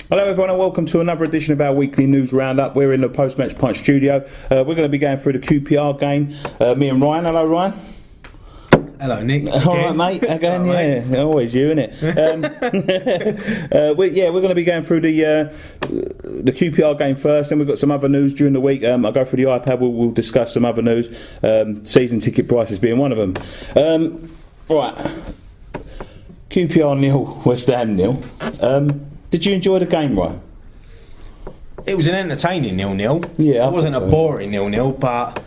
Hello everyone and welcome to another edition of our weekly news roundup. We're in the post-match punch studio. We're going to be going through the QPR game. Me and Ryan. Hello Ryan. Hello Nick. Alright mate, again, yeah, mate. Always you, innit? We're going to be going through the QPR game first, then we've got some other news during the week. I'll go through the iPad, we'll discuss some other news, season ticket prices being one of them. Right, QPR 0, West Ham 0. Did you enjoy the game, Ryan? It was an entertaining 0-0. Yeah, it wasn't a boring 0-0, but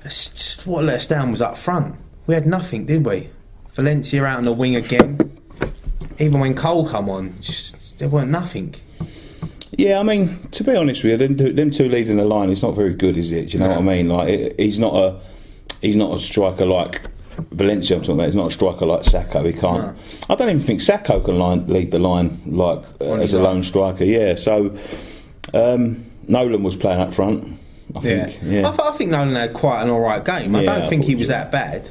it's just what let us down was up front. We had nothing, did we? Valencia out on the wing again. Even when Cole come on, just there weren't nothing. Yeah, I mean, to be honest with you, them two leading the line, it's not very good, is it? Do you know what I mean? Like, he's not a striker like Valencia. I'm talking about. He's not a striker like Sacco. He can't. No. I don't even think Sacco can lead the line like as a lone striker. Yeah. So Nolan was playing up front. I think. Yeah. I think Nolan had quite an all right game. I don't think he was that bad.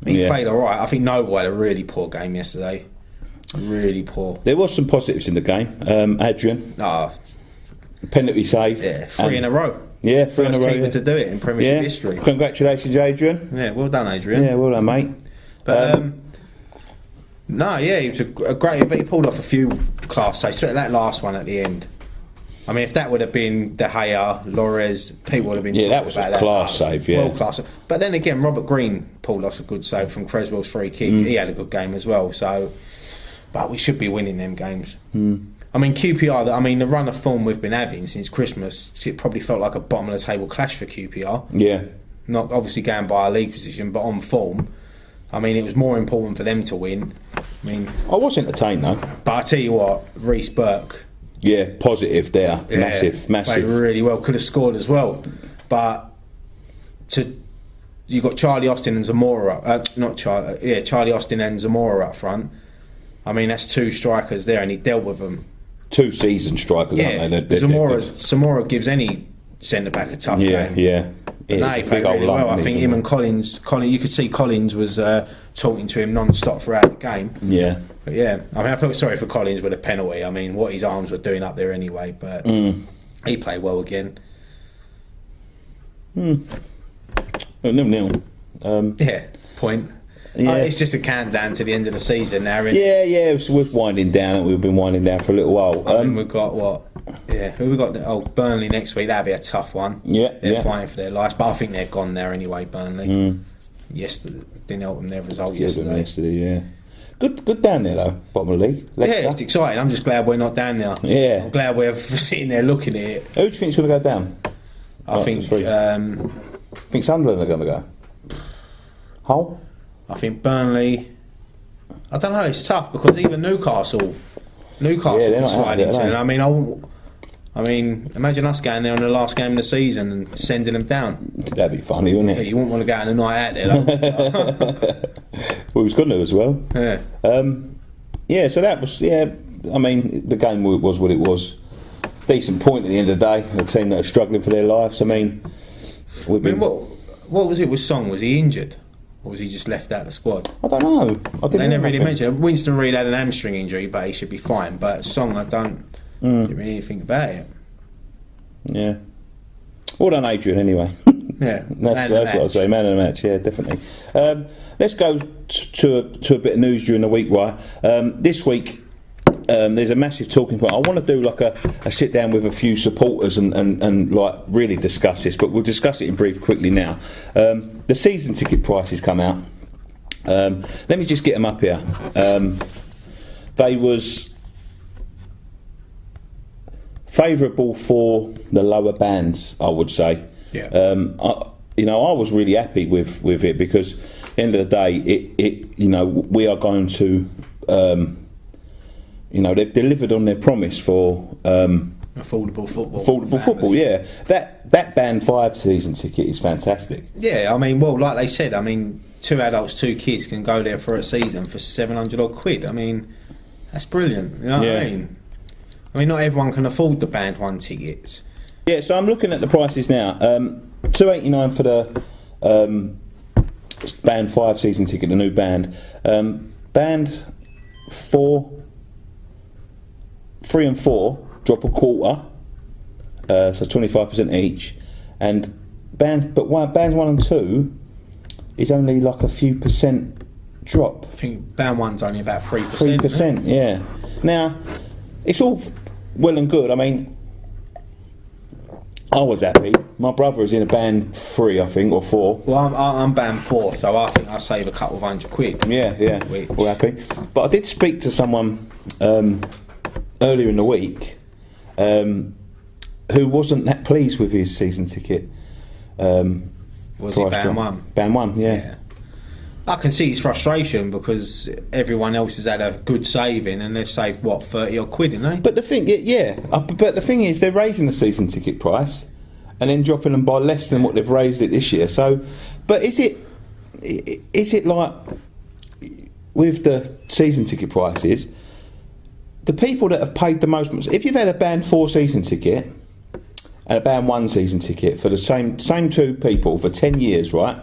He played all right. I think Noble had a really poor game yesterday. Really poor. There was some positives in the game. Adrian. Penalty save. Yeah, three in a row. Yeah, three in a row. First keeper to do it in Premiership history. Congratulations, Adrian. Yeah, well done, Adrian. Yeah, well done, mate. But he was a great. But he pulled off a few class saves. That last one at the end. I mean, if that would have been De Gea, Lores, people would have been. Yeah, that was a class save. Yeah, world class. But then again, Robert Green pulled off a good save from Creswell's free kick. He had a good game as well. So, but we should be winning them games. I mean, QPR, the run of form we've been having since Christmas, it probably felt like a bottom of the table clash for QPR. Yeah. Not obviously going by a league position, but on form. I mean, it was more important for them to win. I was entertained though. But I tell you what, Reece Burke. Yeah, positive there. Yeah, massive. Played really well. Could have scored as well. But you got Charlie Austin and Zamora. Charlie Austin and Zamora up front. I mean, that's two strikers there, and he dealt with them. Two seasoned strikers, aren't they? Zamora gives any centre back a tough game. Yeah. But no, he played really well. I think him and Collins, you could see Collins was talking to him non-stop throughout the game. Yeah. But yeah, I felt sorry for Collins with a penalty. I mean, what his arms were doing up there anyway, but he played well again. 0-0. Point. Yeah. It's just a countdown to the end of the season now. We're winding down. We've been winding down for a little while. We've got what? Yeah, who we got? Burnley next week. That'll be a tough one. They're fighting for their lives, but I think they've gone there anyway. Burnley. Yesterday didn't help them their result yesterday. Yeah. Good down there though, bottom of the league. Leicester. Yeah, it's exciting. I'm just glad we're not down there. Yeah, I'm glad we're sitting there looking at it. Who do you think's going to go down? I think Sunderland are going to go. Hull. I think Burnley. I don't know. It's tough because even Newcastle will slide into it. I mean, imagine us going there on the last game of the season and sending them down. That'd be funny, wouldn't it? Yeah, you wouldn't want to go out on a night out there. Well, it was good to as well. Yeah. So that was I mean, the game was what it was. Decent point at the end of the day. A team that are struggling for their lives. What was it with Song? Was he injured? Or was he just left out of the squad? I don't know. They never really mentioned it. Winston Reid had an hamstring injury, but he should be fine. But Song, I don't really think about it. Yeah. Well done, Adrian, anyway. Yeah. That's what I was saying. Man of the match, yeah, definitely. Let's go to a bit of news during the week, right? This week, there's a massive talking point. I want to do like a sit down with a few supporters and like really discuss this, but we'll discuss it in brief quickly now. The season ticket prices come out. Let me just get them up here. They was favourable for the lower bands, I would say. Yeah. I was really happy with it because at the end of the day, we are going to. They've delivered on their promise for affordable football. Affordable football, yeah. That Band 5 season ticket is fantastic. Yeah, like they said, 2 adults, 2 kids can go there for a season for 700 odd quid. That's brilliant. You know what I mean? Not everyone can afford the Band 1 tickets. Yeah, so I'm looking at the prices now. $2.89 for the Band 5 season ticket, the new band. Band 4 3 and 4 drop a quarter, so 25% each, and bands 1 and 2 is only like a few percent drop. I think band 1's only about 3%. 3%, yeah. Now, it's all well and good. I mean, I was happy. My brother is in a band 3, I think, or 4. Well, I'm band 4, so I think I save a couple of £100. Yeah, we're happy. But I did speak to someone earlier in the week who wasn't that pleased with his season ticket. Was he band 1? Band 1, yeah. I can see his frustration because everyone else has had a good saving and they've saved, what, 30 odd quid, haven't they? But the thing, but the thing is, they're raising the season ticket price and then dropping them by less than what they've raised it this year. So, but is it like with the season ticket prices, the people that have paid the most? If you've had a band 4 season ticket and a band 1 season ticket for the same 2 people for 10 years, right?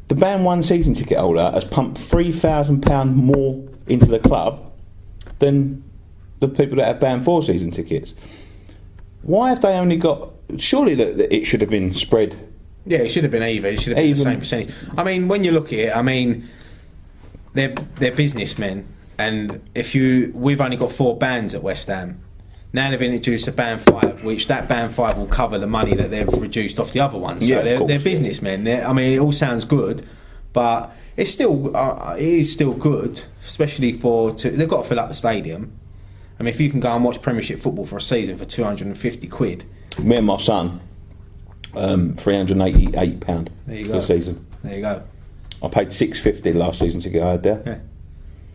The band 1 season ticket holder has pumped £3,000 more into the club than the people that have band 4 season tickets. Why have they only got? Surely that it should have been spread. Yeah, it should have been even. It should have been the same percentage. I mean, when you look at it, I mean, they're businessmen, and we've only got 4 bands at West Ham. Now they've introduced a band 5, which that band 5 will cover the money that they've reduced off the other ones. So they're businessmen. I mean, it all sounds good, but it is still good, especially they've got to fill up the stadium. I mean, if you can go and watch Premiership football for a season for £250. Me and my son, £388 for the season. There you go. I paid $650 last season to get out there. Yeah.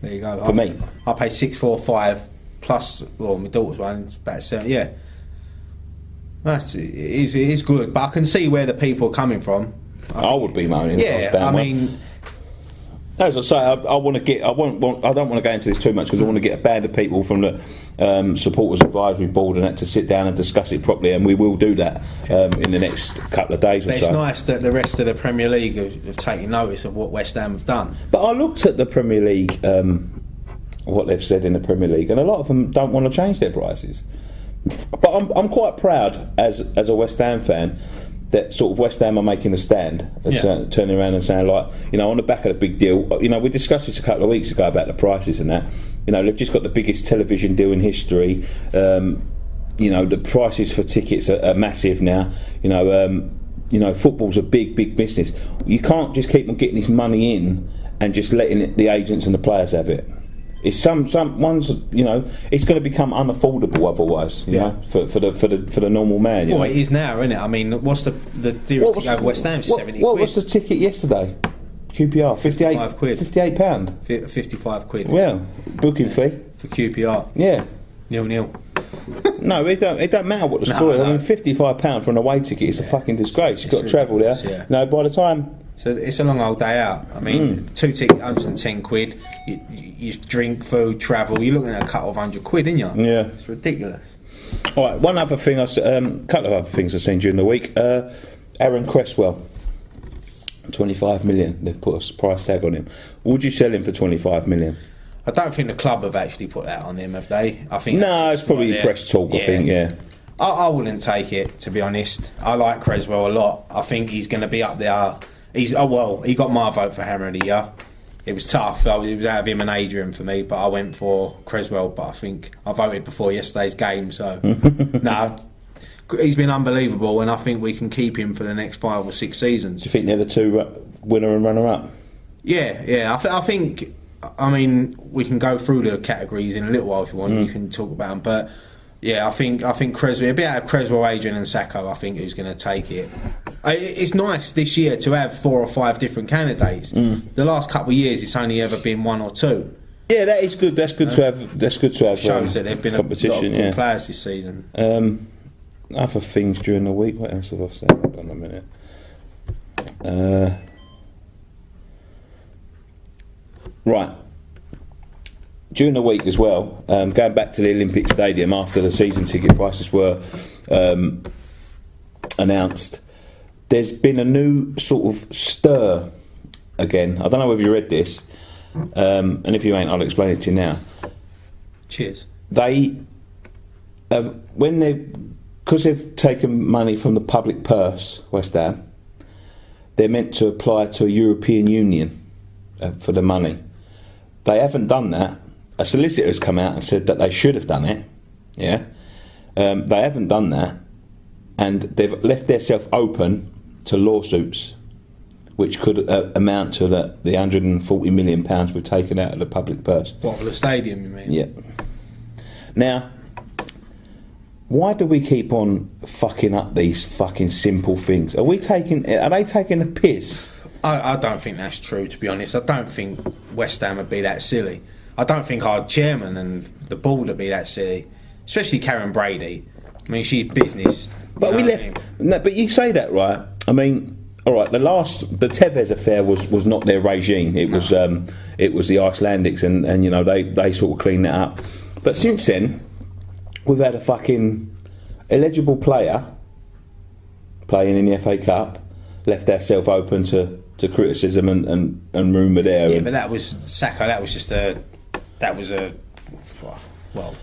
There you go. For me, I paid $645 plus. Well, my daughter's one, about 7. Yeah. It is good, but I can see where the people are coming from. I would be moaning. Yeah, I mean, as I say, I don't want to go into this too much because I want to get a band of people from the supporters advisory board and that to sit down and discuss it properly, and we will do that in the next couple of days or so. It's nice that the rest of the Premier League have taken notice of what West Ham have done. But I looked at the Premier League, what they've said in the Premier League, and a lot of them don't want to change their prices. But I'm quite proud as a West Ham fan that sort of West Ham are making a stand, turning around and saying, like, on the back of the big deal. We discussed this a couple of weeks ago about the prices and that. They've just got the biggest television deal in history. The prices for tickets are massive now. Football's a big business. You can't just keep on getting this money in and just letting the agents and the players have it. It's some ones, it's going to become unaffordable otherwise, for the normal man. Well, it is now, isn't it? I mean, what's the dearest ticket over West Ham? 70 what quid. Was the ticket yesterday? QPR, 58 quid. £58. 55 quid. Well, booking fee for QPR. Yeah. 0-0. No, it don't matter what the score is. I mean, £55 for an away ticket is a fucking disgrace. You've got to travel there. Yeah. By the time. So it's a long old day out. I mean, 2 tickets, 110 quid. You drink, food, travel. You're looking at a couple of £100, aren't you? Yeah, it's ridiculous. All right, one other thing. Couple of other things I've seen during the week. Aaron Cresswell, 25 million. They've put a price tag on him. Would you sell him for 25 million? I don't think the club have actually put that on him, have they? I think it's probably press talk. I think, yeah. I wouldn't take it, to be honest. I like Cresswell a lot. I think he's going to be up there. He got my vote for Hammer of the Year. It was tough. It was out of him and Adrian for me, but I went for Cresswell. But I think I voted before yesterday's game, so he's been unbelievable, and I think we can keep him for the next 5 or 6 seasons. Do you think they're the 2 winner and runner up? Yeah. I think. I mean, we can go through the categories in a little while if you want. You can talk about them, but yeah, I think Cresswell. A bit out of Cresswell, Adrian, and Sacco. I think who's going to take it. It's nice this year to have 4 or 5 different candidates. The last couple of years, it's only ever been 1 or 2. Yeah, that is good. That's good to have. That's good to have. Shows that there've been competition. A lot of good players this season. Other things during the week. What else have I said? Hold on a minute. Right. During the week as well, going back to the Olympic Stadium after the season ticket prices were announced, there's been a new sort of stir again. I don't know whether you read this, and if you ain't, I'll explain it to you now. Cheers. They because they've taken money from the public purse, West Ham, they're meant to apply to a European Union for the money. They haven't done that. A solicitor has come out and said that they should have done it. Yeah, they haven't done that, and they've left themselves open to lawsuits, which could amount to the £140 million we've taken out of the public purse. What, for the stadium, you mean? Yeah. Now, why do we keep on fucking up these fucking simple things? Are they taking the piss? I don't think that's true, to be honest. I don't think West Ham would be that silly. I don't think our chairman and the board would be that silly, especially Karen Brady. I mean, she's business. But we left. No, but you say that, right? I mean, all right. The Tevez affair was not their regime. It was the Icelandics, and they sort of cleaned that up. But since then, we've had a fucking illegible player playing in the FA Cup, left ourselves open to criticism and rumour there. Yeah, but that was Saka. Well,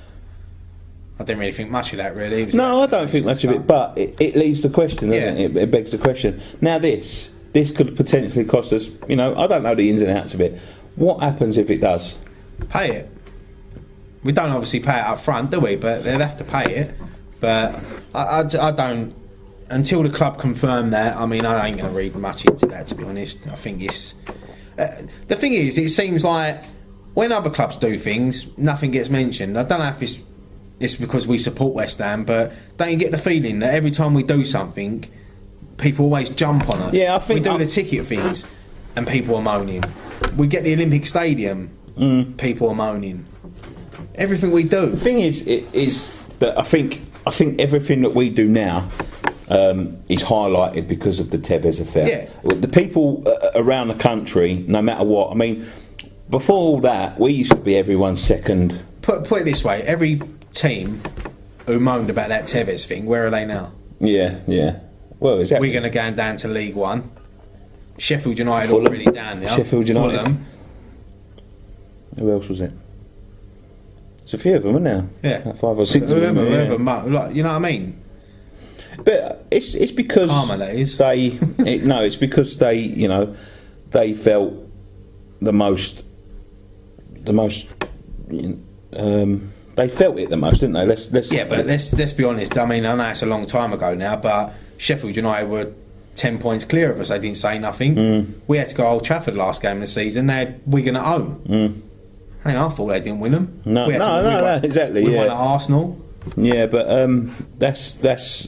I didn't really think much of that, really. No, I don't think much of it, but it leaves the question, doesn't it? It begs the question. Now this could potentially cost us, I don't know the ins and outs of it. What happens if it does? Pay it. We don't obviously pay it up front, do we? But they'll have to pay it. But I don't... Until the club confirm that, I mean, I ain't going to read much into that, to be honest. I think it's... the thing is, it seems like when other clubs do things, nothing gets mentioned. I don't know if it's because we support West Ham, but don't you get the feeling that every time we do something, people always jump on us? Yeah, I think... We do the ticket things, and people are moaning. We get the Olympic Stadium, people are moaning. Everything we do. The thing is that I think everything that we do now is highlighted because of the Tevez affair. Yeah. The people around the country, no matter what. I mean, before all that, we used to be everyone's second. Put it this way: every team who moaned about that Tevez thing, where are they now? Yeah. Well, exactly. We're going to go down to League One. Sheffield United already down there. Sheffield United. Fulham. Who else was it? There's a few of them, isn't there? Yeah. Like 5 or 6 of them. Like, you know what I mean? But it's because Karma, that is. It's because they felt the most. They felt it the most, didn't they? Let's be honest. I mean, I know it's a long time ago now, but Sheffield United were 10 points clear of us. They didn't say nothing. We had to go Old Trafford last game of the season. They had Wigan at home. Ain't our fault they didn't win them. No, exactly. We won at Arsenal. Yeah, but that's that's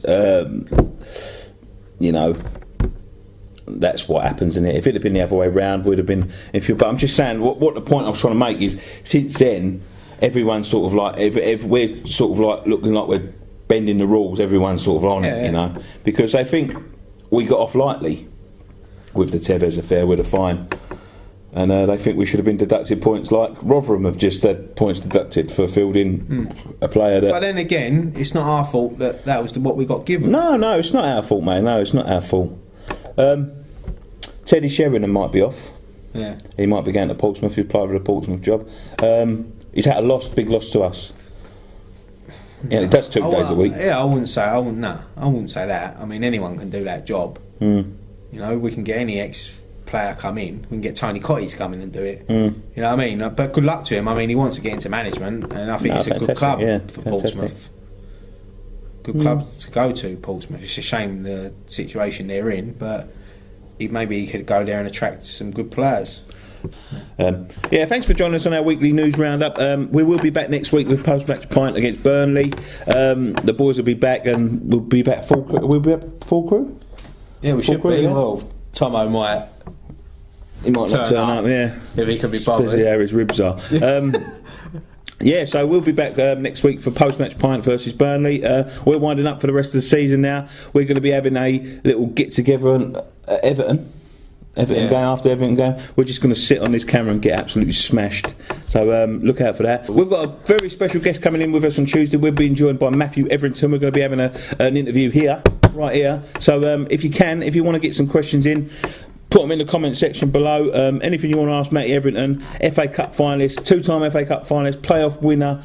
what happens in it. If it had been the other way round, would have been. But I'm just saying, what the point I was trying to make is, since then, everyone's sort of like, if we're sort of like looking like we're bending the rules, everyone's sort of on it, because they think we got off lightly with the Tevez affair with a fine. And they think we should have been deducted points, like Rotherham have just had points deducted for fielding a player that... But then again, it's not our fault that was what we got given. No, it's not our fault, mate. No, it's not our fault. Teddy Sheringham might be off. Yeah. He might be going to Portsmouth. He's applied for the Portsmouth job. He's had a big loss to us. Yeah, it does 2 days a week. Yeah, I wouldn't say that. I mean, anyone can do that job. We can get any ex-player come in. We can get Tony Cotties come in and do it. You know what I mean? But good luck to him. I mean, he wants to get into management, and I think it's a good club for Portsmouth. Good club to go to, Portsmouth. It's a shame the situation they're in, but maybe he could go there and attract some good players. Thanks for joining us on our weekly news roundup. We will be back next week with post-match pint against Burnley. The boys will be back, and we'll be back full crew. We'll be back full crew? Yeah, we should be. Well, Tomo might... He might not turn up, yeah. If he could be bothered. Especially how his ribs are. So we'll be back next week for post-match pint versus Burnley. We're winding up for the rest of the season now. We're going to be having a little get-together at Everton game after Everton game. We're just going to sit on this camera and get absolutely smashed. So look out for that. We've got a very special guest coming in with us on Tuesday. We'll be joined by Matthew Everington. We're going to be having an interview right here. So if you want to get some questions in, put them in the comment section below. Anything you want to ask Matty Everington, FA Cup finalist, 2-time FA Cup finalist, playoff winner,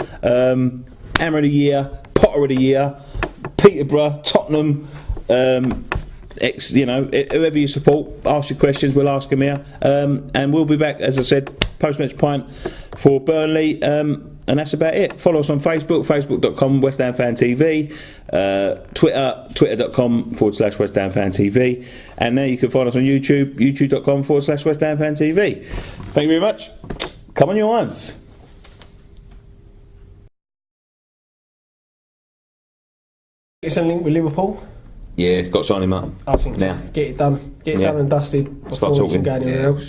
Hammer of the Year, Potter Potter of the Year, Peterborough, Tottenham, whoever you support, ask your questions, we'll ask them here. And we'll be back, as I said, post-match pint for Burnley. And that's about it. Follow us on Facebook, facebook.com West Ham Fan TV, Twitter, twitter.com/West Ham Fan TV, and there you can find us on YouTube, youtube.com/West Ham Fan TV. Thank you very much. Come on your ones. It's a link with Liverpool. Yeah, got to sign him up. I think now. Get it done. Get it done and dusted before we can go anywhere else.